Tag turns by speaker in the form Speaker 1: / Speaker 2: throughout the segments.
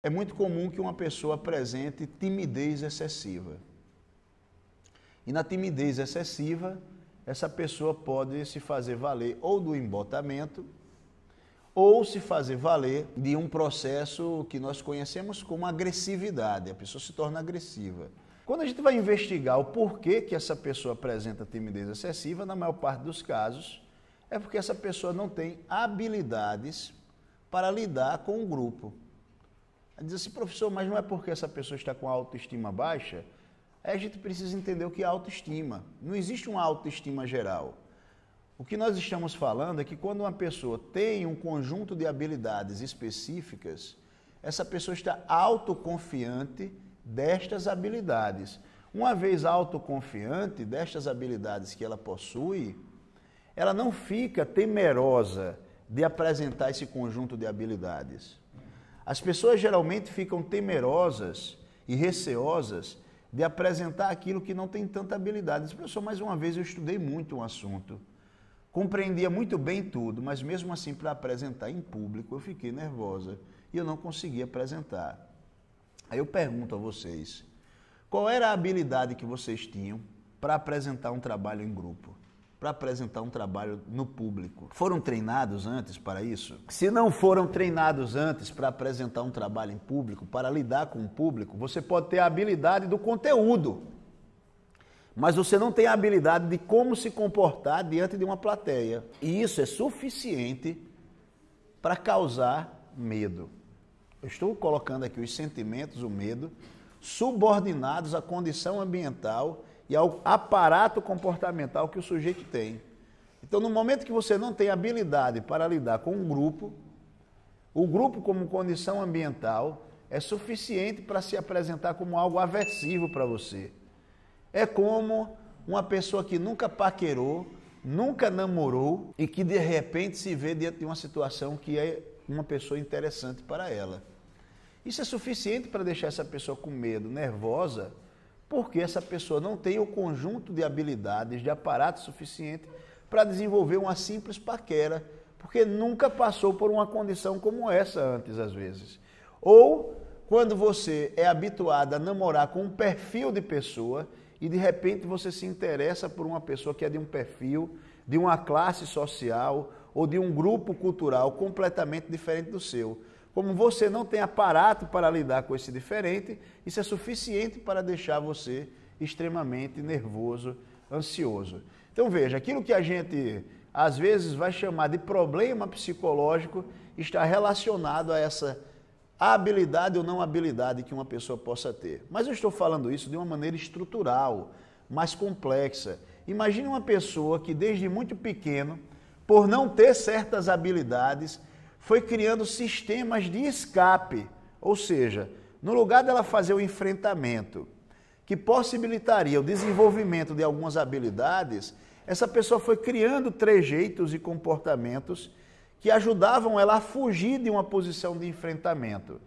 Speaker 1: É muito comum que uma pessoa apresente timidez excessiva. E na timidez excessiva, essa pessoa pode se fazer valer ou do embotamento, ou se fazer valer de um processo que nós conhecemos como agressividade. A pessoa se torna agressiva. Quando a gente vai investigar o porquê que essa pessoa apresenta timidez excessiva, na maior parte dos casos, é porque essa pessoa não tem habilidades para lidar com o grupo. Diz assim, professor, mas não é porque essa pessoa está com a autoestima baixa? Aí a gente precisa entender o que é autoestima. Não existe uma autoestima geral. O que nós estamos falando é que quando uma pessoa tem um conjunto de habilidades específicas, essa pessoa está autoconfiante destas habilidades. Uma vez autoconfiante destas habilidades que ela possui, ela não fica temerosa de apresentar esse conjunto de habilidades. As pessoas geralmente ficam temerosas e receosas de apresentar aquilo que não tem tanta habilidade. Professor, mais uma vez eu estudei muito um assunto, compreendia muito bem tudo, mas mesmo assim para apresentar em público eu fiquei nervosa e eu não conseguia apresentar. Aí eu pergunto a vocês, qual era a habilidade que vocês tinham para apresentar um trabalho em grupo? Para apresentar um trabalho no público. Foram treinados antes para isso? Se não foram treinados antes para apresentar um trabalho em público, para lidar com o público, você pode ter a habilidade do conteúdo, mas você não tem a habilidade de como se comportar diante de uma plateia. E isso é suficiente para causar medo. Eu estou colocando aqui os sentimentos, o medo, subordinados à condição ambiental e ao aparato comportamental que o sujeito tem. Então, no momento que você não tem habilidade para lidar com um grupo, o grupo como condição ambiental é suficiente para se apresentar como algo aversivo para você. É como uma pessoa que nunca paquerou, nunca namorou e que de repente se vê diante de uma situação que é uma pessoa interessante para ela. Isso é suficiente para deixar essa pessoa com medo, nervosa, porque essa pessoa não tem o conjunto de habilidades, de aparato suficiente para desenvolver uma simples paquera, porque nunca passou por uma condição como essa antes, às vezes. Ou quando você é habituado a namorar com um perfil de pessoa e de repente você se interessa por uma pessoa que é de um perfil, de uma classe social ou de um grupo cultural completamente diferente do seu. Como você não tem aparato para lidar com esse diferente, isso é suficiente para deixar você extremamente nervoso, ansioso. Então veja, aquilo que a gente às vezes vai chamar de problema psicológico está relacionado a essa habilidade ou não habilidade que uma pessoa possa ter. Mas eu estou falando isso de uma maneira estrutural, mais complexa. Imagine uma pessoa que desde muito pequeno, por não ter certas habilidades, foi criando sistemas de escape, ou seja, no lugar dela fazer o enfrentamento, que possibilitaria o desenvolvimento de algumas habilidades, essa pessoa foi criando trejeitos e comportamentos que ajudavam ela a fugir de uma posição de enfrentamento.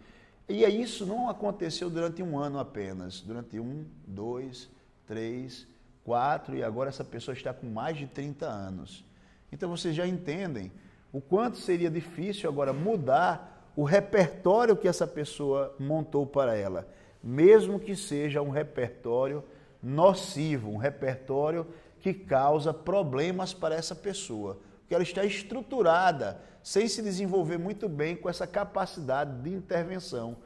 Speaker 1: E isso não aconteceu durante um ano apenas, durante 1, 2, 3, 4, e agora essa pessoa está com mais de 30 anos. Então vocês já entendem o quanto seria difícil agora mudar o repertório que essa pessoa montou para ela, mesmo que seja um repertório nocivo, um repertório que causa problemas para essa pessoa, porque ela está estruturada, sem se desenvolver muito bem com essa capacidade de intervenção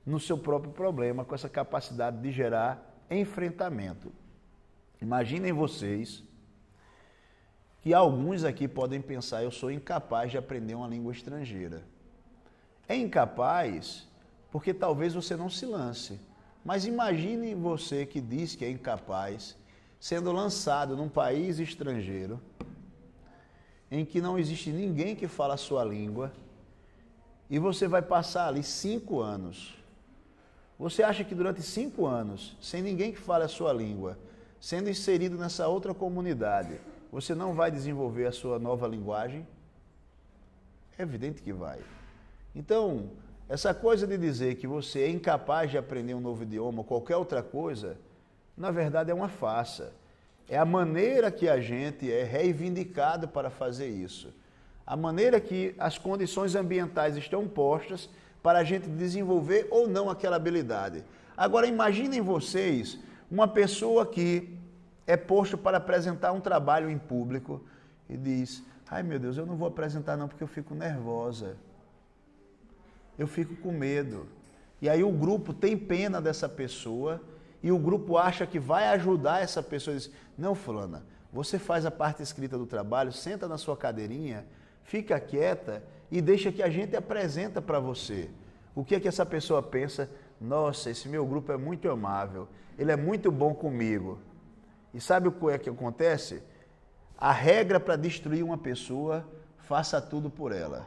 Speaker 1: no seu próprio problema, com essa capacidade de gerar enfrentamento. Imaginem vocês que alguns aqui podem pensar, eu sou incapaz de aprender uma língua estrangeira. É incapaz porque talvez você não se lance. Mas imagine você que diz que é incapaz, sendo lançado num país estrangeiro, em que não existe ninguém que fala a sua língua, e você vai passar ali 5 anos. Você acha que durante 5 anos, sem ninguém que fale a sua língua, sendo inserido nessa outra comunidade, você não vai desenvolver a sua nova linguagem? É evidente que vai. Então, essa coisa de dizer que você é incapaz de aprender um novo idioma ou qualquer outra coisa, na verdade é uma farsa. É a maneira que a gente é reivindicado para fazer isso. A maneira que as condições ambientais estão postas para a gente desenvolver ou não aquela habilidade. Agora imaginem vocês uma pessoa que é posto para apresentar um trabalho em público e diz: ai meu Deus, eu não vou apresentar não porque eu fico nervosa, eu fico com medo. E aí o grupo tem pena dessa pessoa e o grupo acha que vai ajudar essa pessoa e diz: não, fulana, você faz a parte escrita do trabalho, senta na sua cadeirinha, fica quieta e deixa que a gente apresenta para você. O que é que essa pessoa pensa? Nossa, esse meu grupo é muito amável, ele é muito bom comigo. E sabe o que é que acontece? A regra para destruir uma pessoa, faça tudo por ela.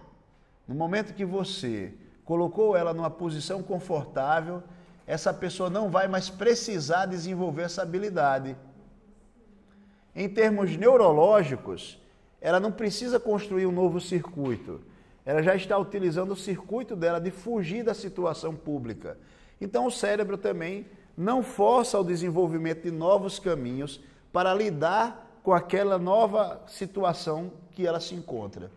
Speaker 1: No momento que você colocou ela numa posição confortável, essa pessoa não vai mais precisar desenvolver essa habilidade. Em termos neurológicos, ela não precisa construir um novo circuito. Ela já está utilizando o circuito dela de fugir da situação pública. Então o cérebro também não força o desenvolvimento de novos caminhos para lidar com aquela nova situação que ela se encontra.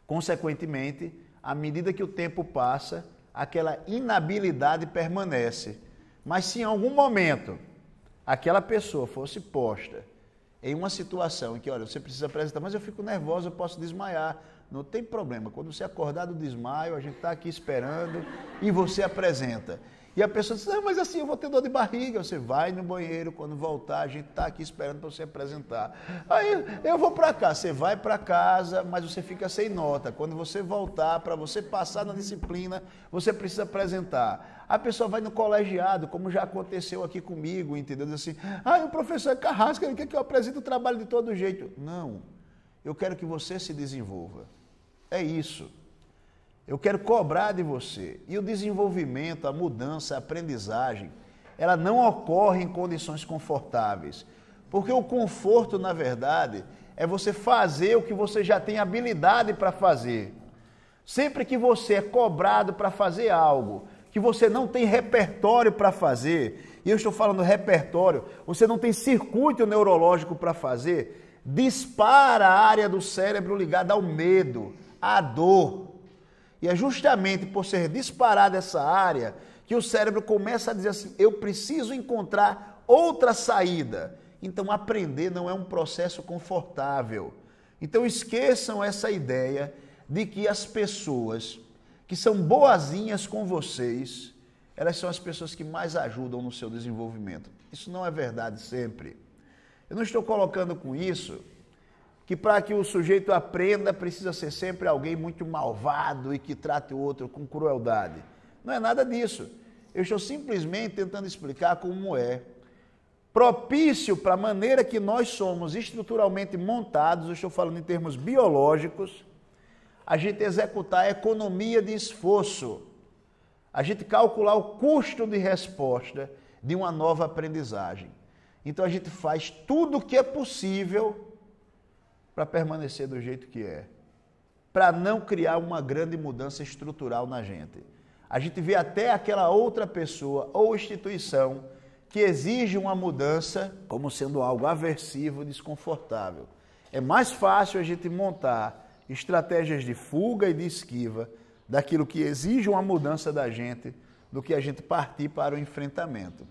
Speaker 1: Consequentemente, à medida que o tempo passa, aquela inabilidade permanece. Mas se em algum momento aquela pessoa fosse posta em uma situação em que, olha, você precisa apresentar, mas eu fico nervosa, eu posso desmaiar. Não tem problema, quando você acordar do desmaio, a gente está aqui esperando e você apresenta. E a pessoa diz: não, mas assim eu vou ter dor de barriga. Você vai no banheiro, quando voltar, a gente está aqui esperando para você apresentar. Aí eu vou para cá, você vai para casa, mas você fica sem nota. Quando você voltar, para você passar na disciplina, você precisa apresentar. A pessoa vai no colegiado, como já aconteceu aqui comigo, entendeu? Diz assim: o professor é carrasco, ele quer que eu apresente o trabalho de todo jeito. Não, eu quero que você se desenvolva. É isso. Eu quero cobrar de você. E o desenvolvimento, a mudança, a aprendizagem, ela não ocorre em condições confortáveis. Porque o conforto, na verdade, é você fazer o que você já tem habilidade para fazer. Sempre que você é cobrado para fazer algo que você não tem repertório para fazer, e eu estou falando repertório, você não tem circuito neurológico para fazer, dispara a área do cérebro ligada ao medo, à dor. E é justamente por ser disparada essa área que o cérebro começa a dizer assim: eu preciso encontrar outra saída. Então aprender não é um processo confortável. Então esqueçam essa ideia de que as pessoas que são boazinhas com vocês, elas são as pessoas que mais ajudam no seu desenvolvimento. Isso não é verdade sempre. Eu não estou colocando com isso que para que o sujeito aprenda precisa ser sempre alguém muito malvado e que trate o outro com crueldade. Não é nada disso. Eu estou simplesmente tentando explicar como é propício para a maneira que nós somos estruturalmente montados, eu estou falando em termos biológicos, a gente executar a economia de esforço, a gente calcular o custo de resposta de uma nova aprendizagem. Então a gente faz tudo o que é possível para permanecer do jeito que é, para não criar uma grande mudança estrutural na gente. A gente vê até aquela outra pessoa ou instituição que exige uma mudança como sendo algo aversivo, desconfortável. É mais fácil a gente montar estratégias de fuga e de esquiva daquilo que exige uma mudança da gente do que a gente partir para o enfrentamento.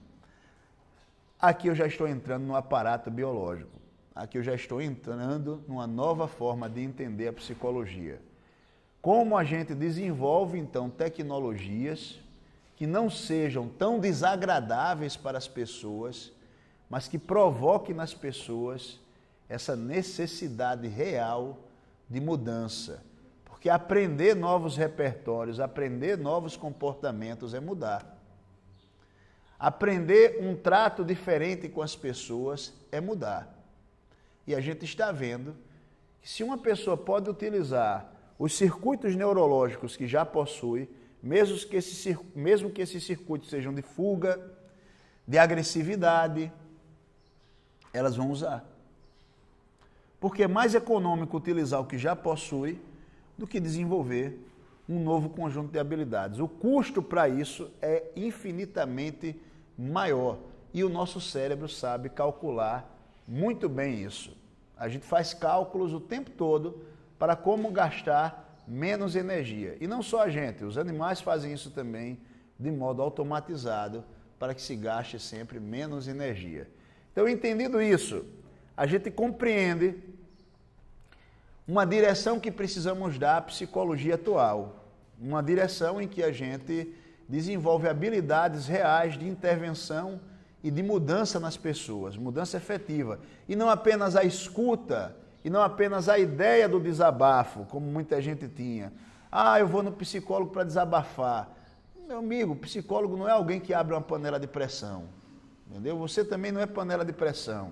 Speaker 1: Aqui eu já estou entrando no aparato biológico. Aqui eu já estou entrando numa nova forma de entender a psicologia. Como a gente desenvolve, então, tecnologias que não sejam tão desagradáveis para as pessoas, mas que provoquem nas pessoas essa necessidade real de mudança. Porque aprender novos repertórios, aprender novos comportamentos é mudar. Aprender um trato diferente com as pessoas é mudar. E a gente está vendo que se uma pessoa pode utilizar os circuitos neurológicos que já possui, mesmo que esses circuitos sejam de fuga, de agressividade, elas vão usar. Porque é mais econômico utilizar o que já possui do que desenvolver um novo conjunto de habilidades. O custo para isso é infinitamente maior e o nosso cérebro sabe calcular muito bem isso. A gente faz cálculos o tempo todo para como gastar menos energia. E não só a gente, os animais fazem isso também de modo automatizado para que se gaste sempre menos energia. Então, entendido isso, a gente compreende uma direção que precisamos dar à psicologia atual. Uma direção em que a gente desenvolve habilidades reais de intervenção e de mudança nas pessoas, mudança efetiva. E não apenas a escuta, e não apenas a ideia do desabafo, como muita gente tinha. Ah, eu vou no psicólogo para desabafar. Meu amigo, psicólogo não é alguém que abre uma panela de pressão, entendeu? Você também não é panela de pressão.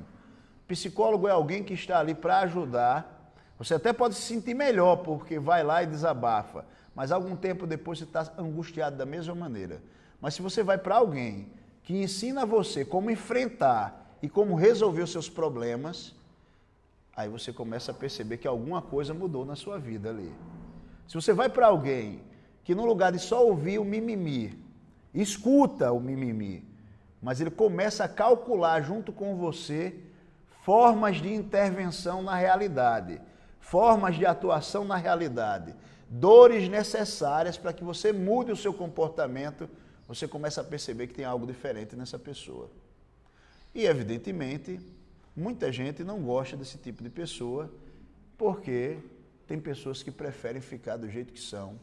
Speaker 1: Psicólogo é alguém que está ali para ajudar. Você até pode se sentir melhor porque vai lá e desabafa, mas algum tempo depois você está angustiado da mesma maneira. Mas se você vai para alguém que ensina você como enfrentar e como resolver os seus problemas, aí você começa a perceber que alguma coisa mudou na sua vida ali. Se você vai para alguém que no lugar de só ouvir o mimimi, escuta o mimimi, mas ele começa a calcular junto com você formas de intervenção na realidade, formas de atuação na realidade, dores necessárias para que você mude o seu comportamento, você começa a perceber que tem algo diferente nessa pessoa. E, evidentemente, muita gente não gosta desse tipo de pessoa, porque tem pessoas que preferem ficar do jeito que são,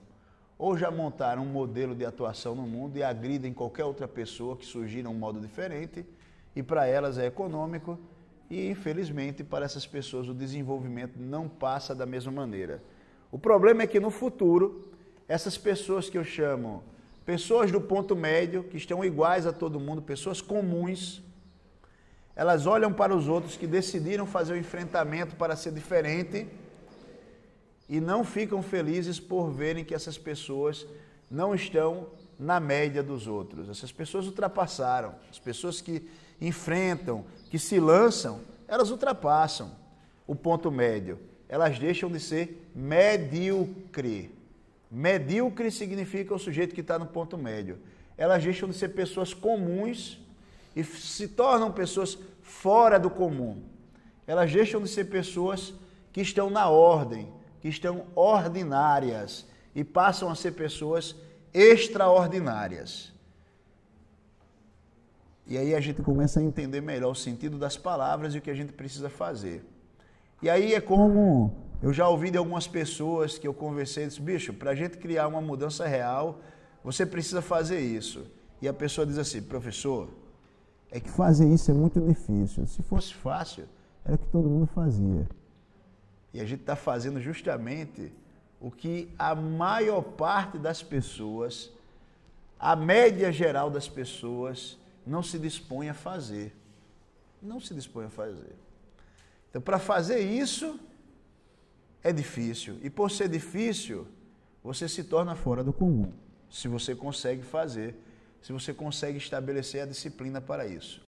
Speaker 1: ou já montaram um modelo de atuação no mundo e agridem qualquer outra pessoa que surgir um modo diferente, e para elas é econômico, e infelizmente para essas pessoas o desenvolvimento não passa da mesma maneira. O problema é que no futuro, essas pessoas que eu chamo pessoas do ponto médio, que estão iguais a todo mundo, pessoas comuns, elas olham para os outros que decidiram fazer o enfrentamento para ser diferente e não ficam felizes por verem que essas pessoas não estão na média dos outros. Essas pessoas ultrapassaram. As pessoas que enfrentam, que se lançam, elas ultrapassam o ponto médio. Elas deixam de ser medíocre. Medíocre significa o sujeito que está no ponto médio. Elas deixam de ser pessoas comuns e se tornam pessoas fora do comum. Elas deixam de ser pessoas que estão na ordem, que estão ordinárias e passam a ser pessoas extraordinárias. E aí a gente começa a entender melhor o sentido das palavras e o que a gente precisa fazer. E aí é como eu já ouvi de algumas pessoas que eu conversei e disse, bicho, para a gente criar uma mudança real, você precisa fazer isso. E a pessoa diz assim, professor, é que fazer isso é muito difícil. Se fosse fácil, era o que todo mundo fazia. E a gente está fazendo justamente o que a maior parte das pessoas, a média geral das pessoas, não se dispõe a fazer. Não se dispõe a fazer. Então, para fazer isso, é difícil. E por ser difícil, você se torna fora do comum. Se você consegue fazer, se você consegue estabelecer a disciplina para isso.